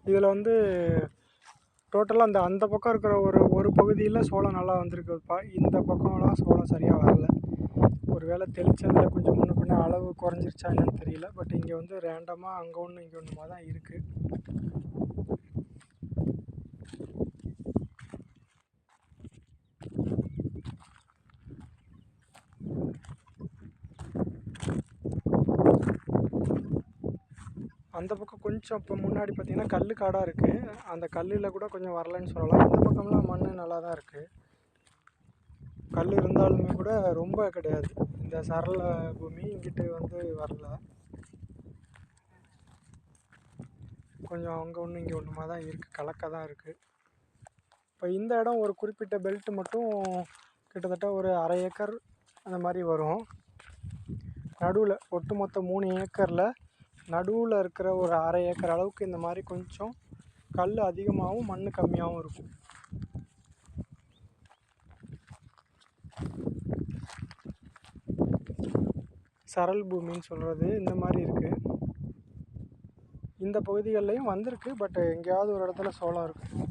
இதில் வந்து டோட்டலாக அந்த பக்கம் இருக்கிற ஒரு பகுதியில் சோளம் நல்லா வந்திருக்குப்பா. இந்த பக்கம்லாம் சோளம் சரியாக வரல. ஒரு வேளை தெளிச்சதில் கொஞ்சம் முன்ன பின்ன அளவு குறைஞ்சிருச்சா என்னன்னு தெரியல. பட் இங்கே வந்து ரேண்டமாக அங்கே ஒன்று இங்கே ஒன்றுமா தான் இருக்குது. அந்த பக்கம் கொஞ்சம் இப்போ முன்னாடி பார்த்தீங்கன்னா கல் காடாக இருக்குது. அந்த கல்லில் கூட கொஞ்சம் வரலன்னு சொல்லலாம். இந்த பக்கம்லாம் மண் நல்லா தான் இருக்குது. கல் இருந்தாலுமே கூட ரொம்ப கிடையாது. இந்த சரள பூமி இங்கிட்டு வந்து வரல. கொஞ்சம் அங்கே ஒன்று இங்கே ஒன்றுமா தான் இருக்குது. கலக்க தான் இருக்குது. இப்போ இந்த இடம் ஒரு குறிப்பிட்ட பெல்ட் மட்டும் கிட்டத்தட்ட ஒரு 1/2 ஏக்கர் அந்த மாதிரி வரும். நடுவில் ஒட்டுமொத்த 3 ஏக்கரில் நடுவில் இருக்கிற ஒரு 1/2 ஏக்கர் அளவுக்கு இந்த மாதிரி கொஞ்சம் கல் அதிகமாகவும் மண் கம்மியாகவும் இருக்கும். சரல் பூமின்னு சொல்கிறது இந்த மாதிரி இருக்குது. இந்த பகுதிகள்லையும் வந்திருக்கு. பட் எங்கேயாவது ஒரு இடத்துல சோளம் இருக்குது.